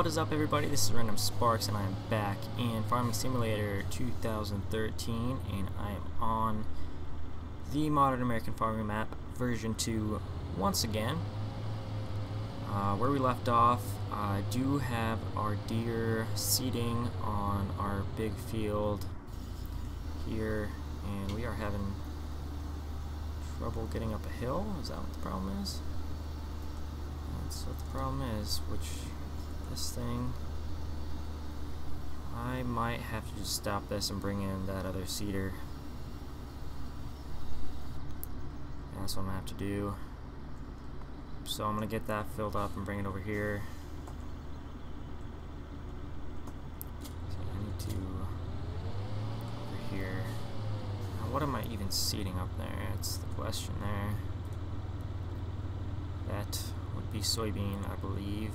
What is up, everybody? This is Random Sparks, and I am back in Farming Simulator 2013, and I am on the Modern American Farming Map version 2 once again. Where we left off, I do have our deer seeding on our big field here, and we are having trouble getting up a hill. Is that what the problem is? That's what the problem is, which this thing, I might have to just stop this and bring in that other seeder. And that's what I'm gonna have to do. So I'm gonna get that filled up and bring it over here. So I need to go over here. Now, what am I even seeding up there? That's the question there. That would be soybean, I believe.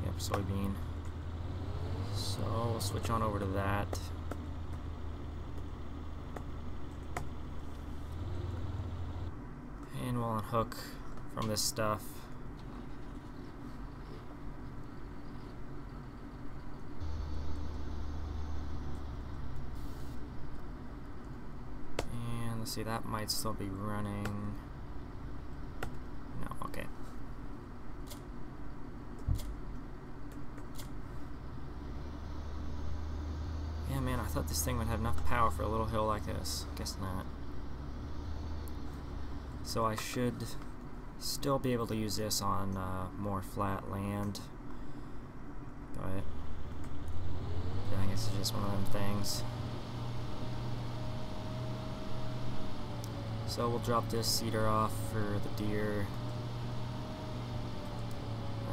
Yep, soybean. So we'll switch on over to that. And we'll unhook from this stuff. And let's see, that might still be running. No, okay. Yeah, man, I thought this thing would have enough power for a little hill like this. Guess not. So I should still be able to use this on more flat land. But I guess it's just one of them things. So we'll drop this seeder off for the deer.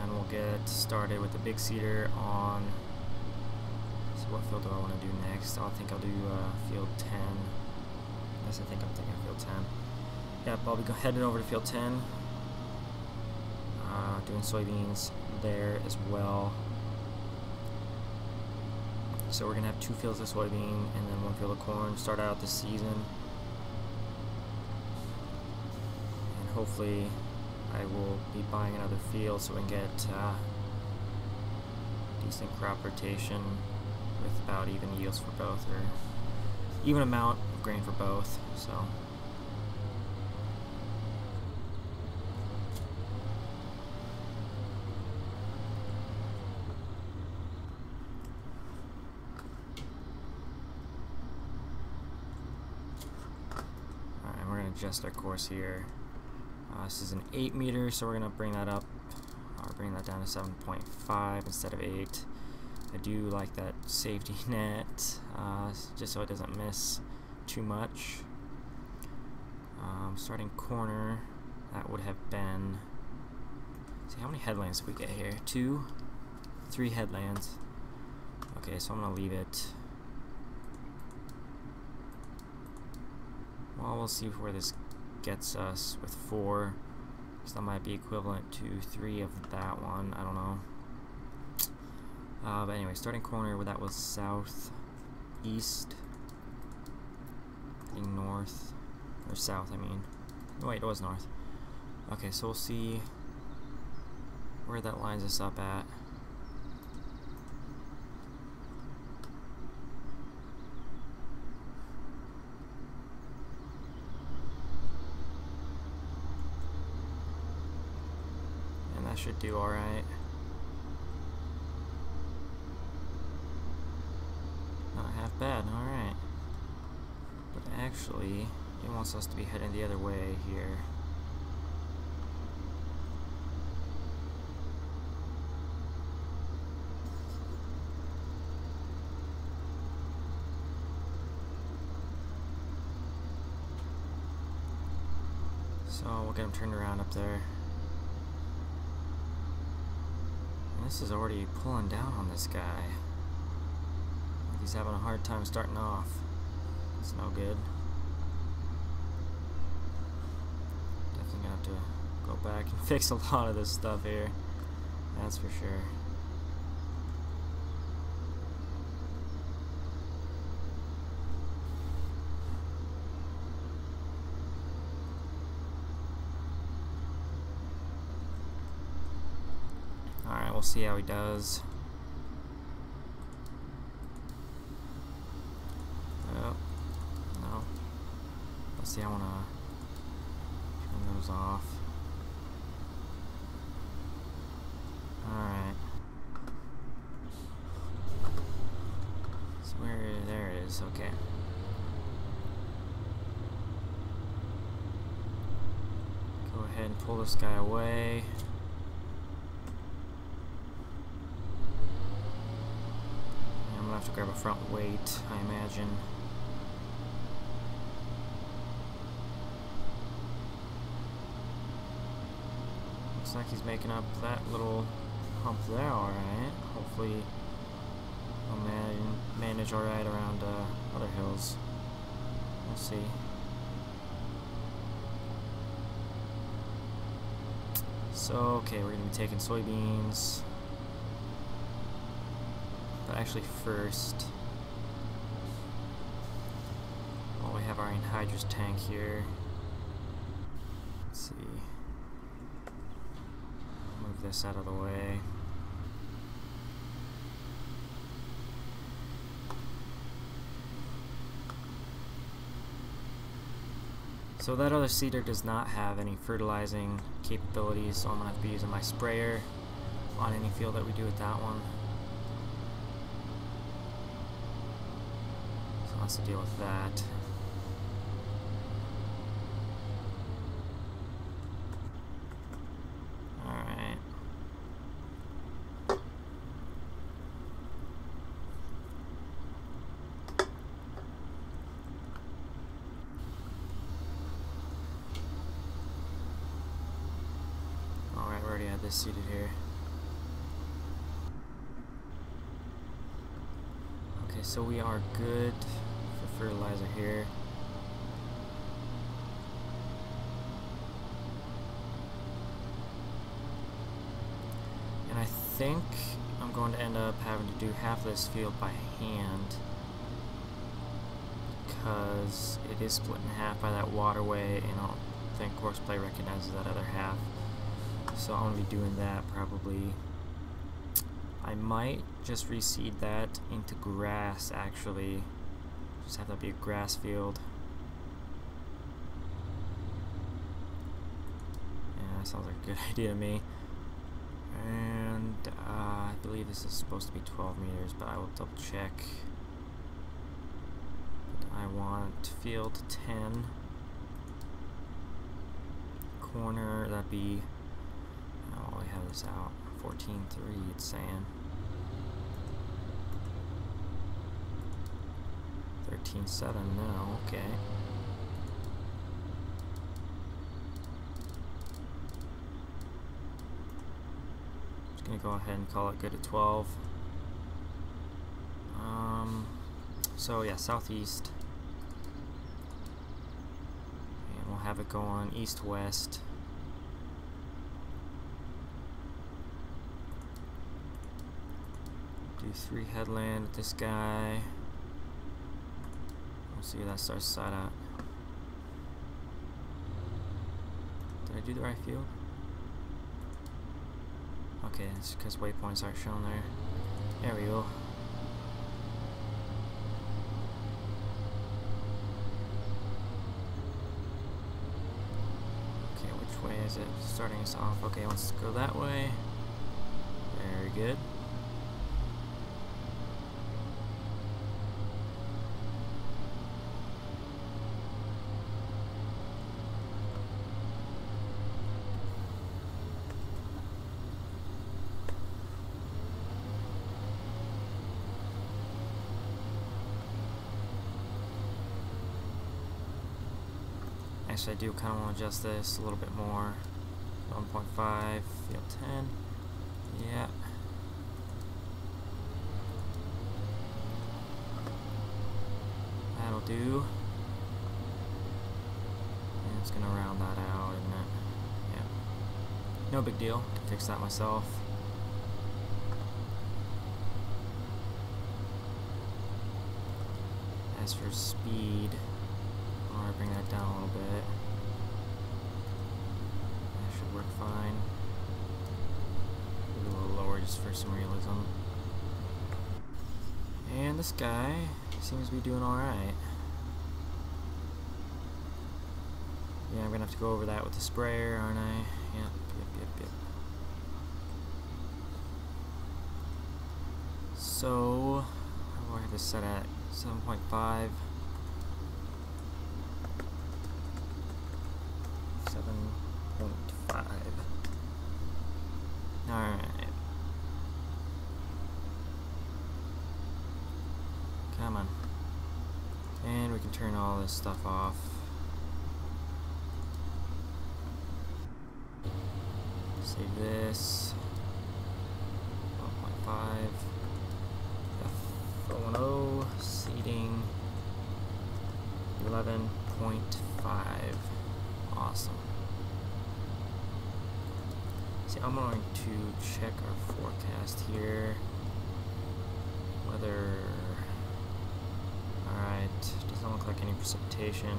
And we'll get started with the big seeder on... What field do I want to do next? I think I'll do field 10. Yes, I think I'm thinking field 10. Yep, I'll be heading over to field 10. Doing soybeans there as well. So we're going to have 2 fields of soybean and then 1 field of corn. Start out this season. And hopefully I will be buying another field so we can get decent crop rotation with about even yields for both, or even amount of grain for both. So alright, we're going to adjust our course here. This is an 8 meter, so we're going to bring that up, or bring that down to 7.5 instead of 8. I do like that safety net, just so it doesn't miss too much. Starting corner, that would have been, see how many headlands did we get here? 2, 3 headlands. Okay, so I'm gonna leave it. Well, we'll see where this gets us with 4, because that might be equivalent to 3 of that one. I don't know. But anyway, starting corner, where that was south, east, heading north, or south, I mean. Oh, wait, it was north. Okay, so we'll see where that lines us up at. And that should do alright. Half bad, alright. But actually, it wants us to be heading the other way here. So we'll get him turned around up there. And this is already pulling down on this guy. He's having a hard time starting off. It's no good. Definitely gonna have to go back and fix a lot of this stuff here. That's for sure. we'll see how he does. Oh, no. Let's see, I want to turn those off. Alright. So there it is, okay. Go ahead and pull this guy away. And I'm gonna have to grab a front weight, I imagine. Looks like he's making up that little hump there, alright. Hopefully I'll manage alright around other hills. We'll see. So, okay, we're going to be taking soybeans. But actually first, well, we have our anhydrous tank here. Let's see. Move this out of the way. So that other seeder does not have any fertilizing capabilities, so I'm going to have to be using my sprayer on any field that we do with that one. So let's deal with that. Alright. Alright, we already had this seated here. Okay, so we are good for fertilizer here. And I think I'm going to end up having to do half this field by hand because it is split in half by that waterway, and I don't think Horseplay recognizes that other half. So I'm going to be doing that probably. I might just reseed that into grass, actually. Just have that be a grass field. Yeah, that sounds like a good idea to me. And I believe this is supposed to be 12 meters, but I will double check. I want field 10. Corner, that'd be, oh, I have this out. 14.3, it's saying. 13.7 now, okay. Just gonna go ahead and call it good at 12. So yeah, southeast. And we'll have it go on east-west. Do 3 headland with this guy. We'll see if that starts to side out. Did I do the right field? Okay, it's because waypoints aren't shown there. There we go. Okay, which way is it starting us off? Okay, let's go that way. Very good. Actually, I do kind of want to adjust this a little bit more. 1.5, field 10. Yeah. That'll do. And it's going to round that out, isn't it? Yeah. No big deal. Can fix that myself. As for speed, I'll bring that down a little bit. That should work fine. A little lower just for some realism. And this guy seems to be doing alright. Yeah, I'm gonna have to go over that with the sprayer, aren't I? Yep. So, how do I have this set at? 7.5. 7.5. Alright. Come on. And we can turn all this stuff off. Save this. 1.5. F.09. Seating. 11.5. Awesome. See, I'm going to check our forecast here. Weather. Alright, doesn't look like any precipitation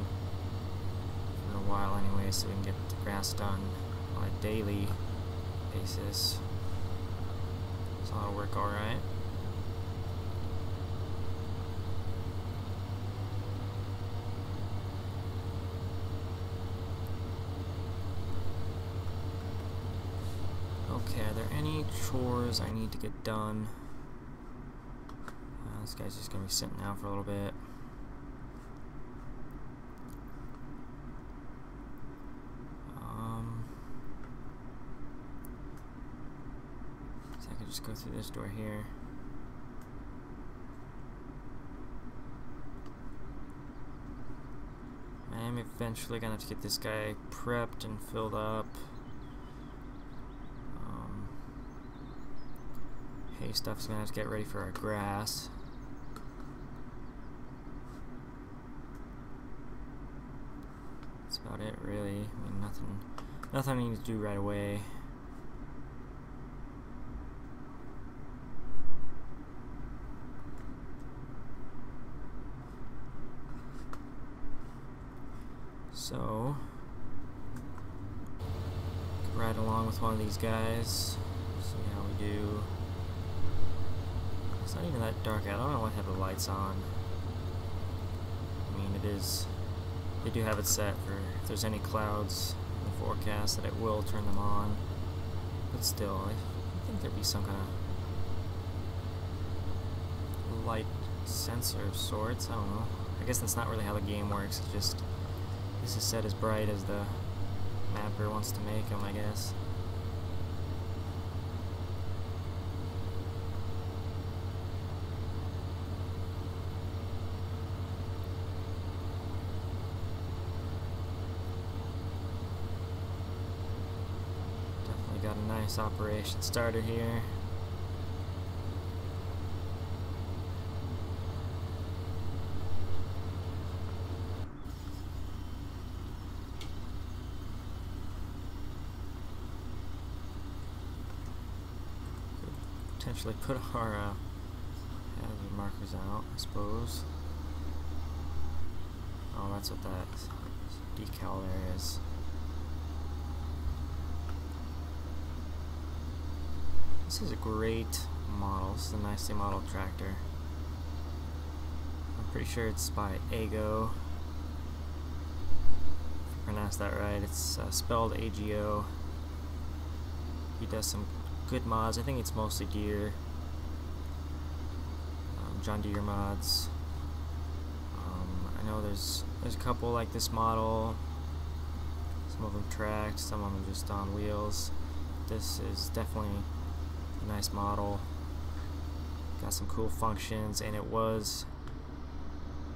for a while anyway, so we can get the grass done on a daily basis. So that'll work alright. Okay, are there any chores I need to get done? This guy's just gonna be sitting out for a little bit. So I could just go through this door here. I'm eventually gonna have to get this guy prepped and filled up. Hay stuff's gonna have to get ready for our grass. That's about it, really. I mean, nothing I need to do right away. So, could ride along with one of these guys, see how we do. It's not even that dark out. I don't know why I have the lights on. I mean, they do have it set for if there's any clouds in the forecast that it will turn them on. But still, I think there'd be some kind of light sensor of sorts. I don't know. I guess that's not really how the game works. It's just, this is set as bright as the mapper wants to make them, I guess. Got a nice operation started here. Could potentially put our hazard markers out, I suppose. Oh, that's what that decal there is. This is a great model. This is a nicely modeled tractor. I'm pretty sure it's by Ago. If I pronounce that right, it's spelled AGO. He does some good mods. I think it's mostly Deere, John Deere mods. I know there's a couple like this model. Some of them tracked, some of them just on wheels. This is definitely a nice model. Got some cool functions, and it was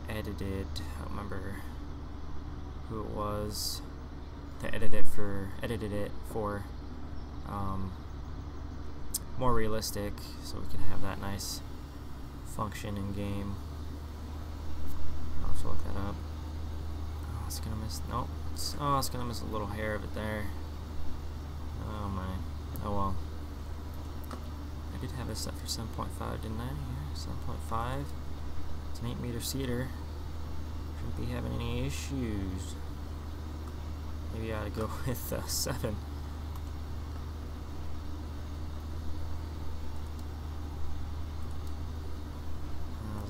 edited. I don't remember who it was that edited it for more realistic, so we can have that nice function in game. I'll have to look that up. Oh, it's gonna miss. Nope. It's gonna miss a little hair of it there. Oh my. Oh well. I did have it set for 7.5, didn't I? 7.5. It's an 8-meter seater. Shouldn't be having any issues. Maybe I ought to go with 7.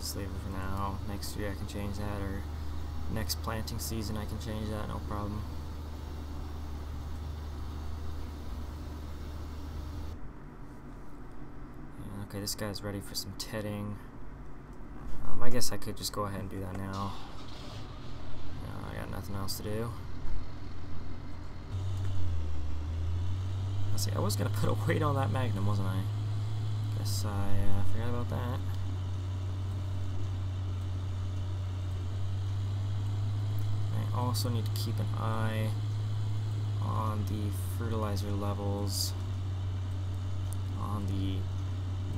just leave it for now. Next year I can change that, or next planting season I can change that, no problem. And okay, this guy's ready for some tedding. I guess I could just go ahead and do that now. I got nothing else to do. Let's see, I was gonna put a weight on that Magnum, wasn't I? Guess I forgot about that. I also need to keep an eye on the fertilizer levels on the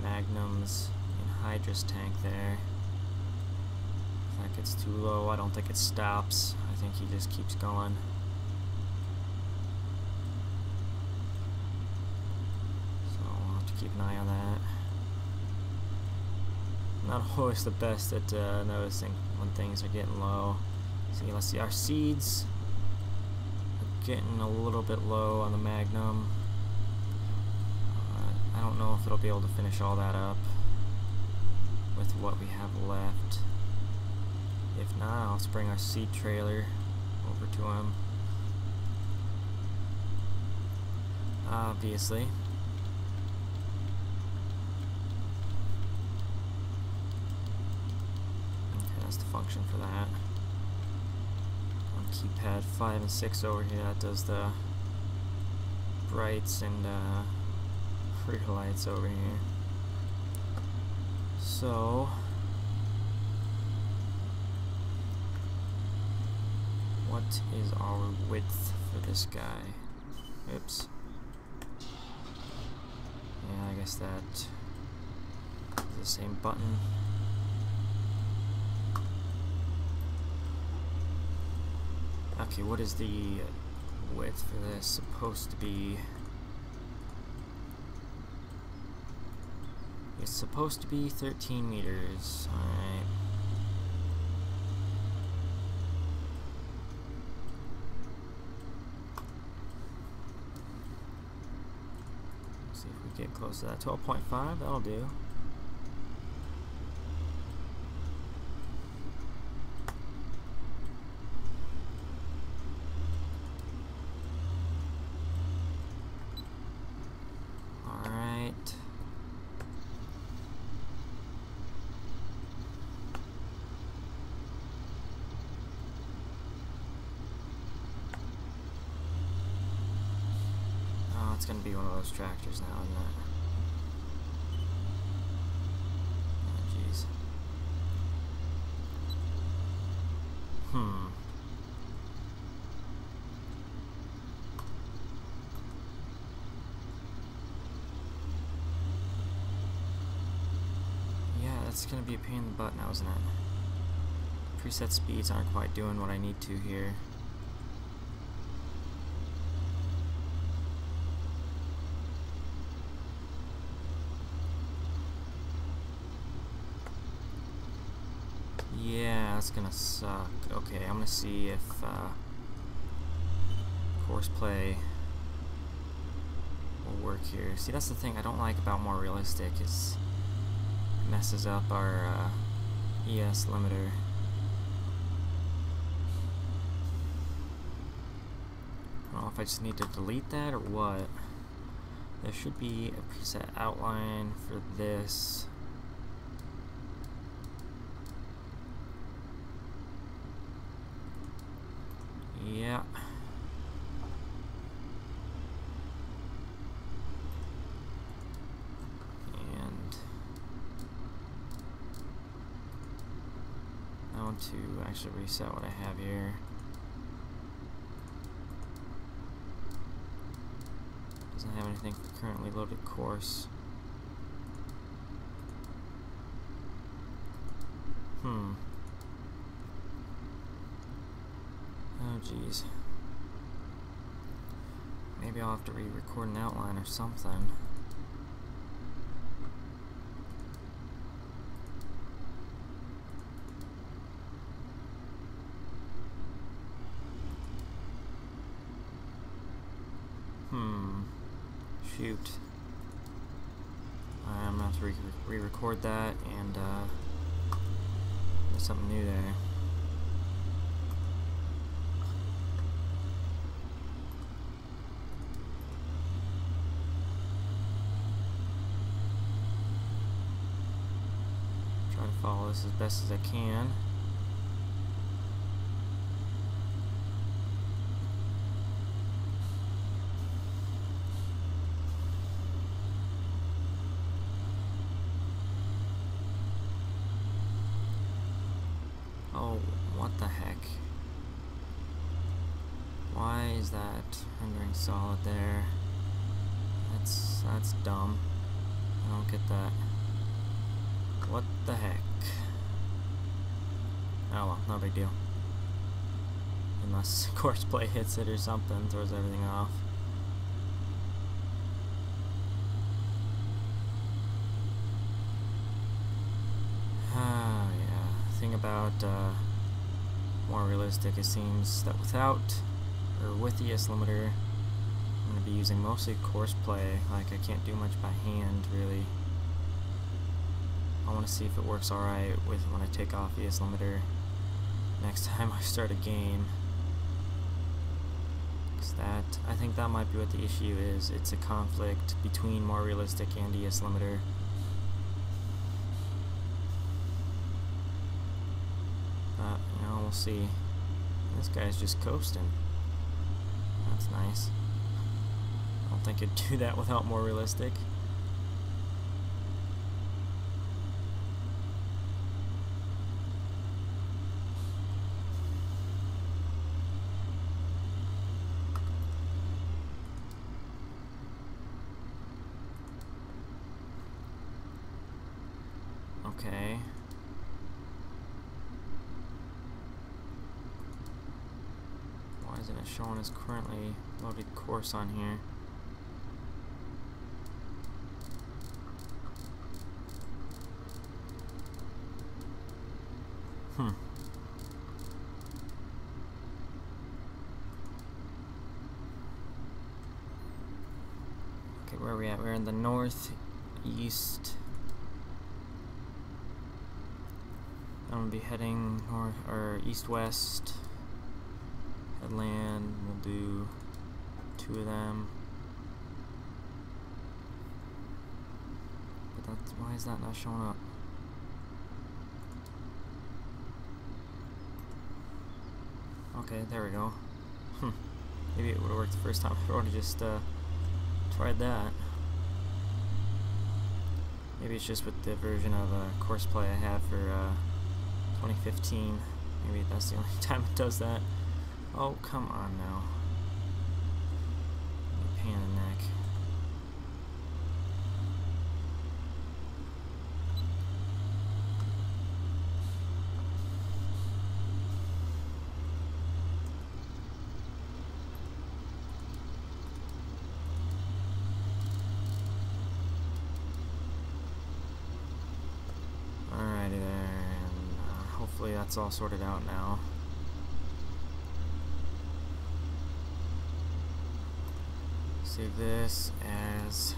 Magnum's anhydrous tank there. If that gets too low, I don't think it stops. I think he just keeps going. So I'll have to keep an eye on that. Not always the best at noticing when things are getting low. See, let's see, our seeds are getting a little bit low on the Magnum. I don't know if it'll be able to finish all that up with what we have left. If not, I'll bring our seed trailer over to him. Obviously. Okay, that's the function for that. On keypad 5 and 6 over here, that does the brights and rear lights over here. So what is our width for this guy? Oops. Yeah, I guess that is the same button. Okay, what is the width for this supposed to be? It's supposed to be 13 meters. Alright. See if we get close to that. 12.5, that'll do. It's gonna be one of those tractors now, isn't it? Oh, jeez. Yeah, that's gonna be a pain in the butt now, isn't it? Preset speeds aren't quite doing what I need to here. Yeah, that's gonna suck. Okay, I'm gonna see if course play will work here. See, that's the thing I don't like about more realistic, is it messes up our ES limiter. I don't know if I just need to delete that or what. There should be a preset outline for this. Yeah. And I want to actually reset what I have here. Doesn't have anything for currently loaded course. Oh geez. Maybe I'll have to re-record an outline or something. Shoot. I'm gonna have to re-record that and There's something new there. Try to follow this as best as I can. Oh, what the heck? Why is that rendering solid there? That's dumb. I don't get that. What the heck? Oh well, no big deal. Unless course play hits it or something, throws everything off. Thing about more realistic, it seems that without or with the ES limiter, I'm going to be using mostly course play. Like, I can't do much by hand really. I want to see if it works alright with when I take off ES limiter next time I start a game. Because I think that might be what the issue is. It's a conflict between more realistic and ES limiter. We'll see. This guy's just coasting. That's nice. I don't think it'd do that without more realistic. Okay. Why isn't it showing as currently loaded course on here? Okay, where are we at? We're in the northeast. I'm gonna be heading north or east-west. Headland, we'll do 2 of them. But that's, why is that not showing up? Okay, there we go. Maybe it would have worked the first time. I would have just tried that. Maybe it's just with the version of course play I have for 2015. Maybe that's the only time it does that. Oh, come on now. Pain in the neck. Alrighty there, and hopefully that's all sorted out now. Save this as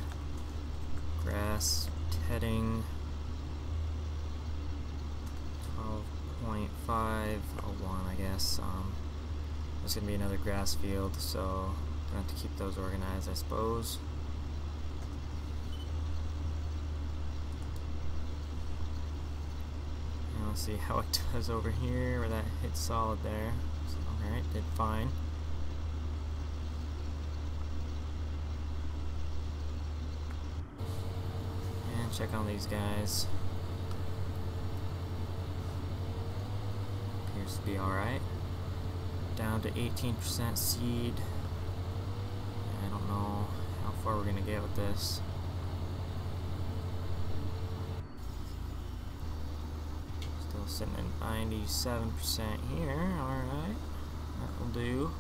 grass heading 12.501, I guess. There's gonna be another grass field, so I'm gonna have to keep those organized, I suppose. And let's see how it does over here, where that hits solid there. So, alright, did fine. Check on these guys. Appears to be alright. Down to 18% seed. I don't know how far we're gonna get with this. Still sitting at 97% here. Alright. That will do.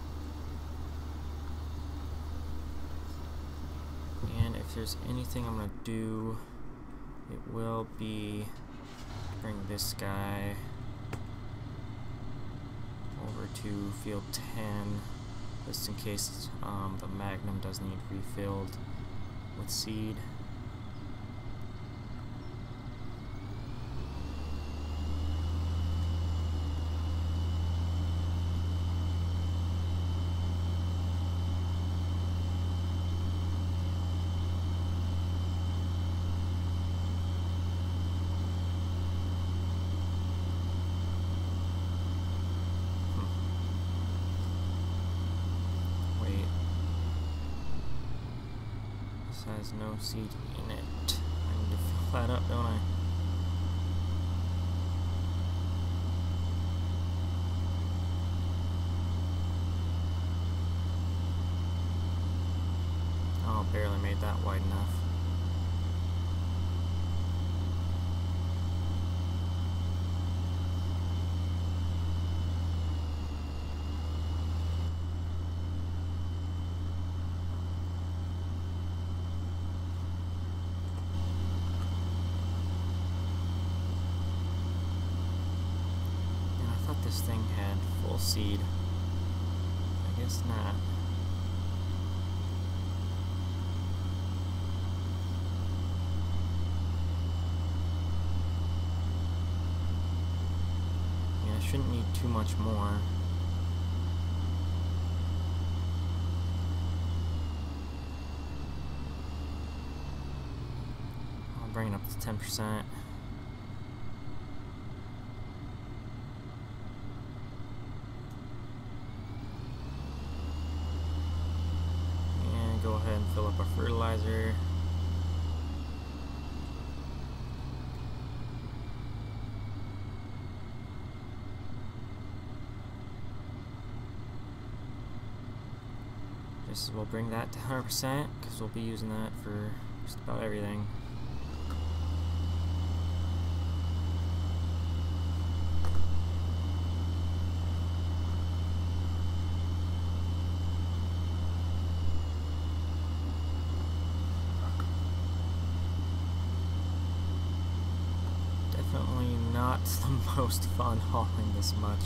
And if there's anything I'm gonna do, it will be bring this guy over to field 10, just in case the Magnum does need refilled with seed. This has no seed in it. I need to fill that up, don't I? Oh, barely made that wide enough. This thing had full seed. I guess not. Yeah, I shouldn't need too much more. I'll bring it up to 10%. Go ahead and fill up our fertilizer. Just we'll bring that to 100% because we'll be using that for just about everything. Definitely not the most fun hauling this much.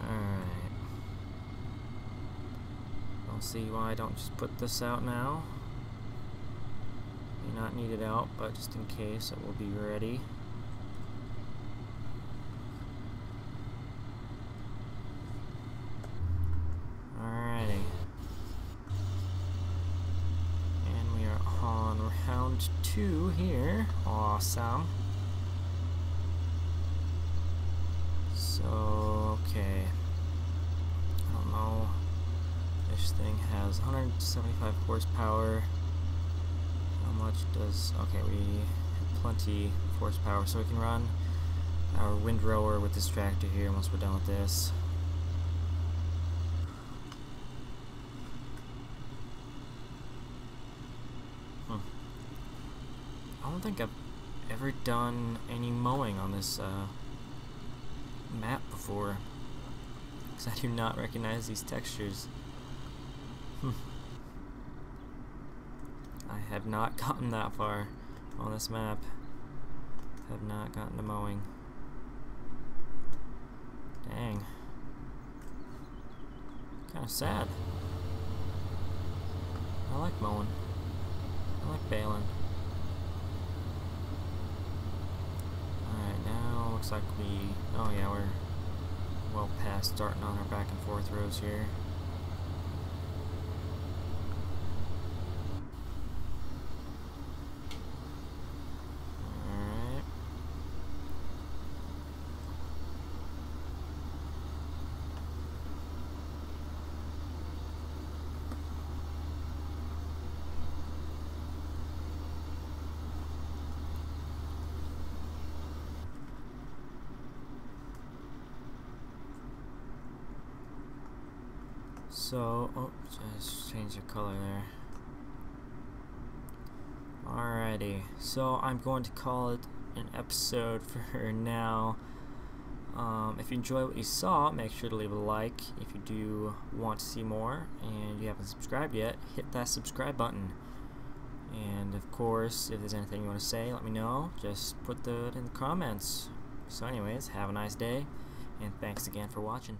Alright. I'll see why I don't just put this out now. May not need it out, but just in case it will be ready. Round 2 here. Awesome. So, okay. I don't know. This thing has 175 horsepower. How much does... Okay, we have plenty of horsepower, so we can run our windrower with this tractor here once we're done with this. I don't think I've ever done any mowing on this map before, because I do not recognize these textures. I have not gotten that far on this map. Have not gotten to mowing. Dang. Kind of sad. I like mowing. I like baling. Looks like oh yeah, we're well past starting on our back and forth rows here. Alright. So, oh, just change the color there. Alrighty, so I'm going to call it an episode for now. If you enjoy what you saw, make sure to leave a like. If you do want to see more and you haven't subscribed yet, hit that subscribe button. And of course, if there's anything you want to say, let me know. Just put it in the comments. So anyways, have a nice day, and thanks again for watching.